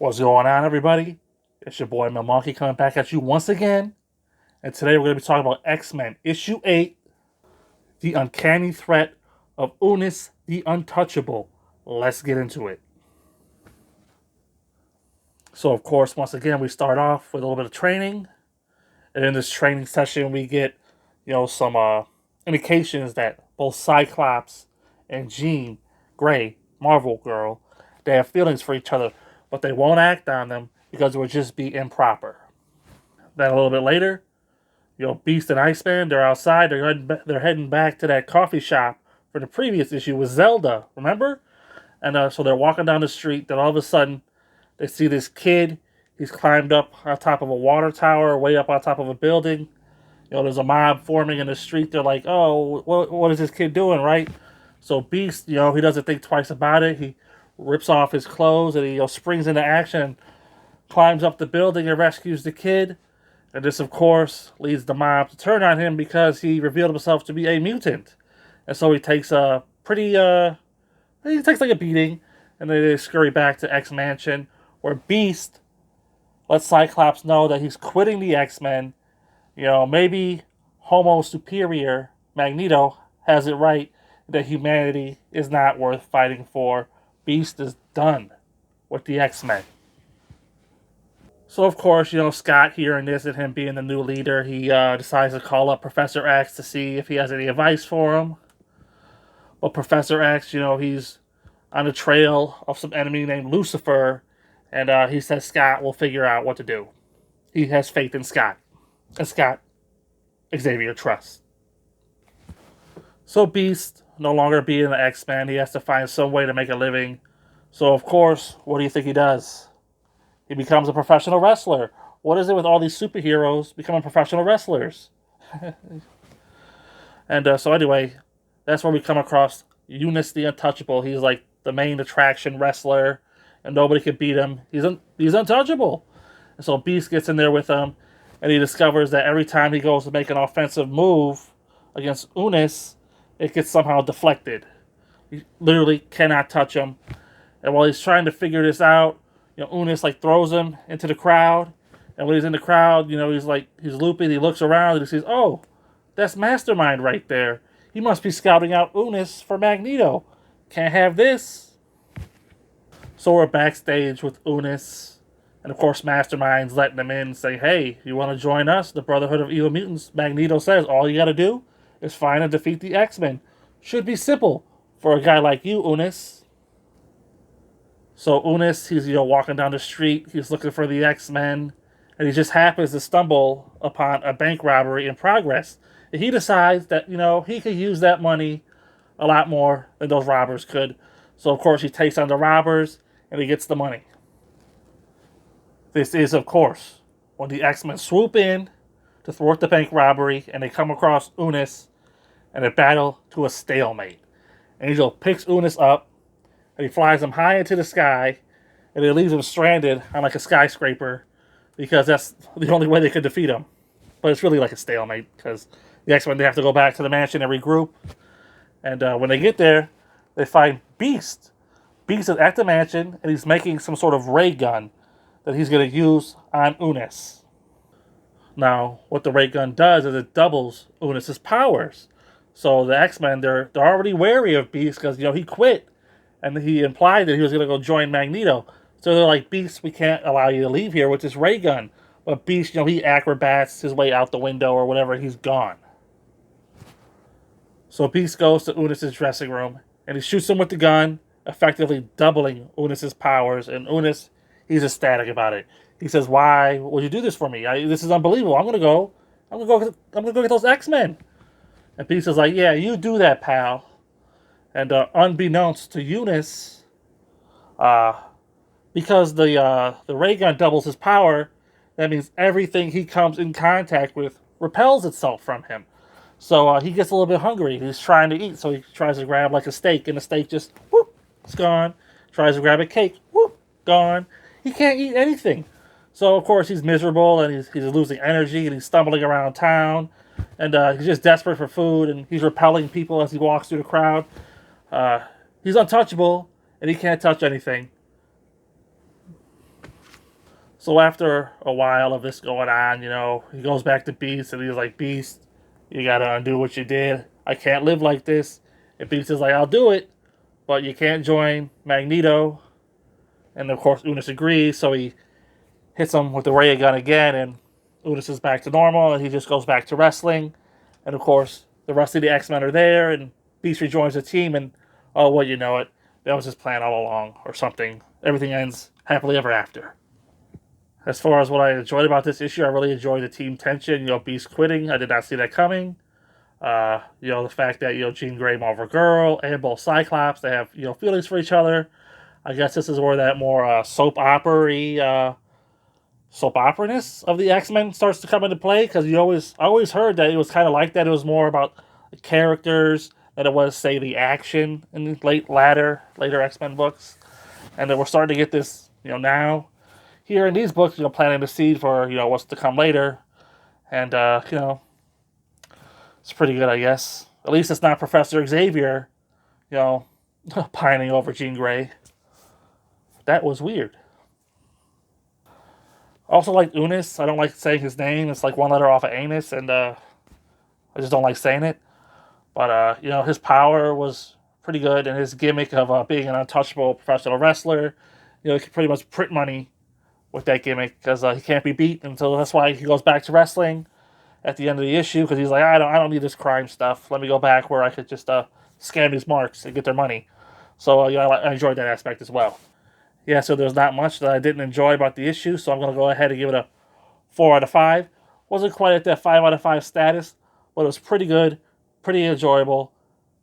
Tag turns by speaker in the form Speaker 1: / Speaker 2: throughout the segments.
Speaker 1: What's going on, everybody? It's your boy, Monkey, coming back at you once again. And today we're going to be talking about X-Men Issue 8, The Uncanny Threat of Unus the Untouchable. Let's get into it. So, of course, once again, we start off with a little bit of training. And in this training session, we get, some indications that both Cyclops and Jean Grey, Marvel Girl, they have feelings for each other, but they won't act on them because it would just be improper. Then a little bit later, Beast and Iceman, they're outside. They're heading back to that coffee shop for the previous issue with Zelda. Remember? And so they're walking down the street. Then all of a sudden, they see this kid. He's climbed up on top of a water tower, way up on top of a building. There's a mob forming in the street. They're like, "Oh, what is this kid doing?" Right? So Beast, he doesn't think twice about it. He rips off his clothes and he springs into action, climbs up the building and rescues the kid. And this, of course, leads the mob to turn on him because he revealed himself to be a mutant. And so he takes a he takes like a beating, and then they scurry back to X Mansion, where Beast lets Cyclops know that he's quitting the X-Men. Maybe Homo Superior, Magneto, has it right that humanity is not worth fighting for. Beast is done with the X-Men. So, of course, Scott hearing this and him being the new leader, he decides to call up Professor X to see if he has any advice for him. But Professor X, he's on the trail of some enemy named Lucifer, and he says Scott will figure out what to do. He has faith in Scott, and Scott, Xavier trusts. So Beast, no longer being an X-Men, he has to find some way to make a living. So, of course, what do you think he does? He becomes a professional wrestler. What is it with all these superheroes becoming professional wrestlers? And so anyway, that's where we come across Unus the Untouchable. He's like the main attraction wrestler, and nobody can beat him. He's untouchable. And so Beast gets in there with him, and he discovers that every time he goes to make an offensive move against Unus, it gets somehow deflected. He literally cannot touch him. And while he's trying to figure this out, Unus throws him into the crowd, and when he's in the crowd, he's looping. He looks around and he says, "Oh, that's Mastermind right there. He must be scouting out Unus for Magneto. Can't have this." So we're backstage with Unus, and of course Mastermind's letting him in, saying, "Hey, you want to join us, the Brotherhood of Evil Mutants?" Magneto says, "All you got to do is find and defeat the X-Men. Should be simple for a guy like you, Unus." So Unus, he's walking down the street, he's looking for the X-Men, and he just happens to stumble upon a bank robbery in progress. And he decides that, he could use that money a lot more than those robbers could. So of course he takes on the robbers and he gets the money. This is, of course, when the X-Men swoop in to thwart the bank robbery and they come across Unus and they battle to a stalemate. Angel picks Unus up and he flies him high into the sky, and it leaves him stranded on like a skyscraper because that's the only way they could defeat him. But it's really like a stalemate because the X-Men, they have to go back to the mansion and regroup. And when they get there, they find Beast. Beast is at the mansion, and he's making some sort of ray gun that he's going to use on Unus. Now, what the ray gun does is it doubles Unus's powers. So the X-Men, they're already wary of Beast because, he quit. And he implied that he was going to go join Magneto. So they're like, "Beast, we can't allow you to leave here with this ray gun." But Beast, he acrobats his way out the window or whatever. He's gone. So Beast goes to Unus's dressing room, and he shoots him with the gun, effectively doubling Unus's powers. And Unus, he's ecstatic about it. He says, "Why would you do this for me? This is unbelievable. I'm gonna go get those X-Men." And Beast is like, "Yeah, you do that, pal." And unbeknownst to Unus, because the ray gun doubles his power, that means everything he comes in contact with repels itself from him. So he gets a little bit hungry. He's trying to eat, so he tries to grab like a steak, and the steak just, whoop, it's gone. Tries to grab a cake, whoop, gone. He can't eat anything. So, of course, he's miserable, and he's losing energy, and he's stumbling around town. And he's just desperate for food, and he's repelling people as he walks through the crowd. He's untouchable, and he can't touch anything. So after a while of this going on, he goes back to Beast and he's like, Beast, you gotta undo what you did. I can't live like this. And Beast is like, I'll do it, but you can't join Magneto. And of course, Unus agrees, so he hits him with the ray gun again, and Unus is back to normal, and he just goes back to wrestling. And of course, the rest of the X-Men are there, and Beast rejoins the team, and oh, well, you know it. That was his plan all along, or something. Everything ends happily ever after. As far as what I enjoyed about this issue, I really enjoyed the team tension. Beast quitting. I did not see that coming. The fact that, Jean Grey, Marvel Girl, and both Cyclops, they have, feelings for each other. I guess this is where that more soap opera-ness of the X-Men starts to come into play, because I always heard that it was kind of like that. It was more about the characters than it was, say, the action in the later X-Men books. And then we're starting to get this, now here in these books, planting the seed for, what's to come later. And, it's pretty good, I guess. At least it's not Professor Xavier, pining over Jean Grey. That was weird. I also like Unus. I don't like saying his name. It's like one letter off of anus, and I just don't like saying it. But, his power was pretty good, and his gimmick of being an untouchable professional wrestler, he can pretty much print money with that gimmick, because he can't be beat, and so that's why he goes back to wrestling at the end of the issue, because he's like, I don't need this crime stuff. Let me go back where I could just scam these marks and get their money. So I enjoyed that aspect as well. Yeah, so there's not much that I didn't enjoy about the issue, so I'm going to go ahead and give it a 4 out of 5. Wasn't quite at that 5 out of 5 status, but it was pretty good, pretty enjoyable.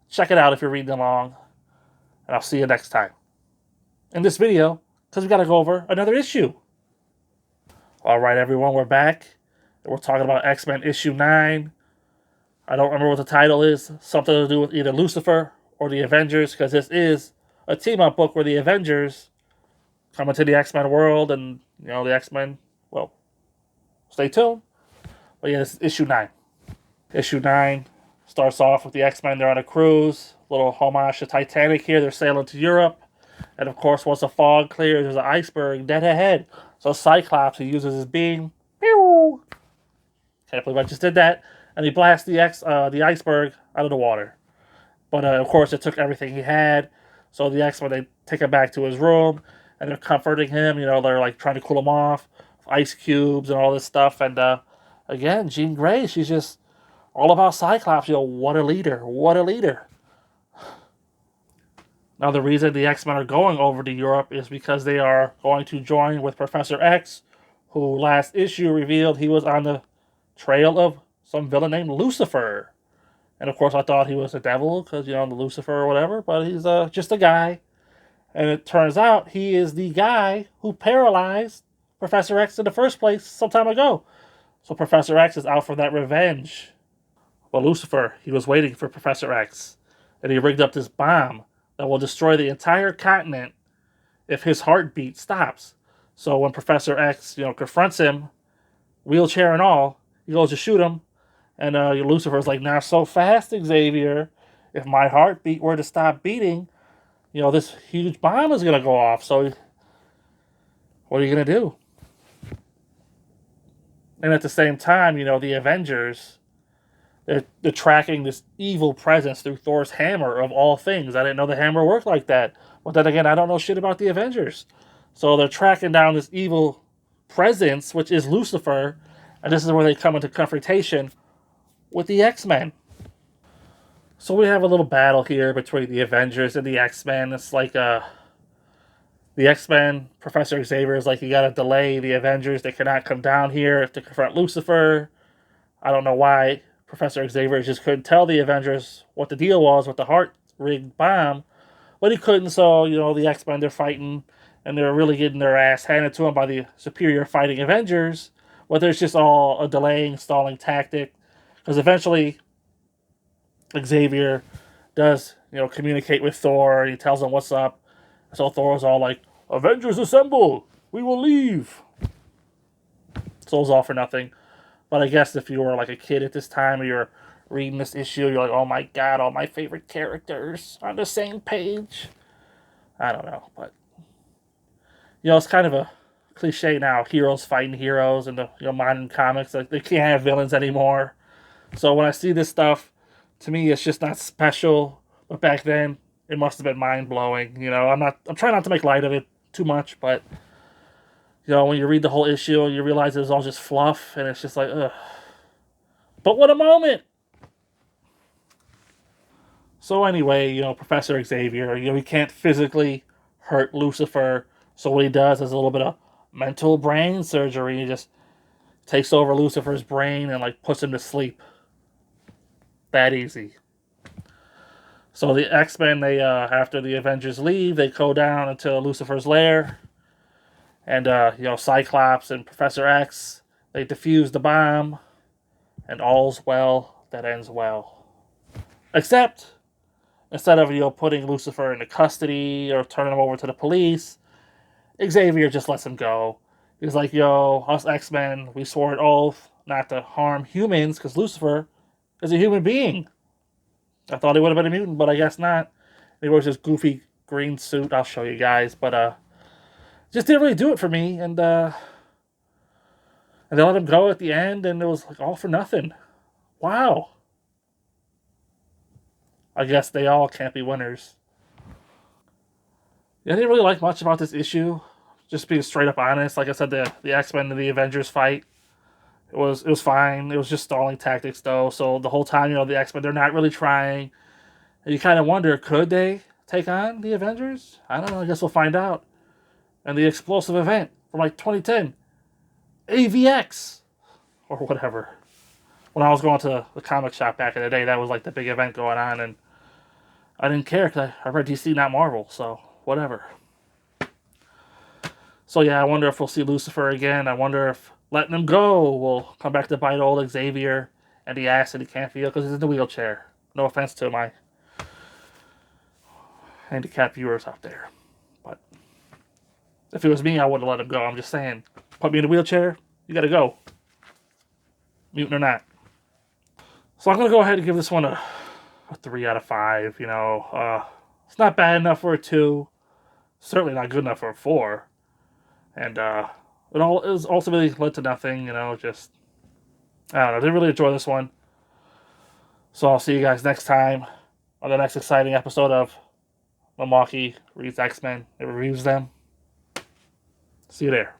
Speaker 1: Check it out if you're reading along, and I'll see you next time in this video, because we got to go over another issue. All right, everyone, we're back. We're talking about X-Men issue 9. I don't remember what the title is. Something to do with either Lucifer or the Avengers, because this is a team-up book where the Avengers come into the X-Men world, and, the X-Men, well, stay tuned. But yeah, this is issue 9. Issue 9 starts off with the X-Men. They're on a cruise. Little homage to Titanic here. They're sailing to Europe. And, of course, once the fog clears, there's an iceberg dead ahead. So Cyclops, he uses his beam. Pew! Can't believe I just did that. And he blasts the iceberg out of the water. But, of course, it took everything he had. So the X-Men, they take him back to his room, and they're comforting him. They're, like, trying to cool him off. Ice cubes and all this stuff. And, again, Jean Grey, she's just all about Cyclops. What a leader. What a leader. Now, the reason the X-Men are going over to Europe is because they are going to join with Professor X, who last issue revealed he was on the trail of some villain named Lucifer. And, of course, I thought he was a devil because, the Lucifer or whatever, but he's just a guy. And it turns out he is the guy who paralyzed Professor X in the first place some time ago. So Professor X is out for that revenge. But Lucifer, he was waiting for Professor X, and he rigged up this bomb that will destroy the entire continent if his heartbeat stops. So when Professor X, confronts him, wheelchair and all, he goes to shoot him, and Lucifer's like, "Not so fast, Xavier. If my heartbeat were to stop beating, this huge bomb is going to go off. So what are you going to do?" And at the same time, the Avengers, they're tracking this evil presence through Thor's hammer, of all things. I didn't know the hammer worked like that. But then again, I don't know shit about the Avengers. So they're tracking down this evil presence, which is Lucifer, and this is where they come into confrontation with the X-Men. So we have a little battle here between the Avengers and the X-Men. It's like the X-Men, Professor Xavier is like, you gotta delay the Avengers. They cannot come down here to confront Lucifer. I don't know why Professor Xavier just couldn't tell the Avengers what the deal was with the heart-rigged bomb. But he couldn't, so, the X-Men, they're fighting, and they're really getting their ass handed to them by the superior fighting Avengers. But there's just all a delaying, stalling tactic. Because eventually, Xavier does, communicate with Thor, and he tells him what's up. So Thor's all like, "Avengers assemble! We will leave!" So it's all for nothing. But I guess if you were like a kid at this time, or you're reading this issue, you're like, "Oh my god, all my favorite characters on the same page." I don't know, but it's kind of a cliche now, heroes fighting heroes in the modern comics. Like, they can't have villains anymore. So when I see this stuff, to me, it's just not special. But back then, it must have been mind blowing. I'm trying not to make light of it too much, but when you read the whole issue, you realize it was all just fluff, and it's just like, ugh. But what a moment! So anyway, Professor Xavier, he can't physically hurt Lucifer. So what he does is a little bit of mental brain surgery. He just takes over Lucifer's brain and puts him to sleep. That easy. So the X-Men, they after the Avengers leave, they go down into Lucifer's lair, and Cyclops and Professor X, they defuse the bomb, and all's well that ends well. Except, instead of putting Lucifer into custody or turning him over to the police, Xavier just lets him go. He's like, us X-Men, we swore an oath not to harm humans because Lucifer is a human being. I thought he would have been a mutant, but I guess not. He wears this goofy green suit. I'll show you guys, but just didn't really do it for me. And they let him go at the end, and it was all for nothing. Wow. I guess they all can't be winners. Yeah, I didn't really like much about this issue. Just being straight up honest. Like I said, the X-Men and the Avengers fight, it was fine. It was just stalling tactics, though. So the whole time, the X-Men, they're not really trying. And you kind of wonder, could they take on the Avengers? I don't know. I guess we'll find out. And the explosive event from 2010, AVX, or whatever. When I was going to the comic shop back in the day, that was the big event going on, and I didn't care because I read DC, not Marvel, so whatever. So yeah, I wonder if we'll see Lucifer again. I wonder if letting him go will come back to bite old Xavier and the ass that he can't feel because he's in the wheelchair. No offense to my handicapped viewers out there. But if it was me, I wouldn't let him go. I'm just saying, put me in a wheelchair, you gotta go. Mutant or not. So I'm gonna go ahead and give this one a 3 out of 5. It's not bad enough for a 2. Certainly not good enough for a 4. And it was ultimately led to nothing, just, I don't know, I didn't really enjoy this one. So I'll see you guys next time on the next exciting episode of Milwaukee Reads X-Men and reviews them. See you there.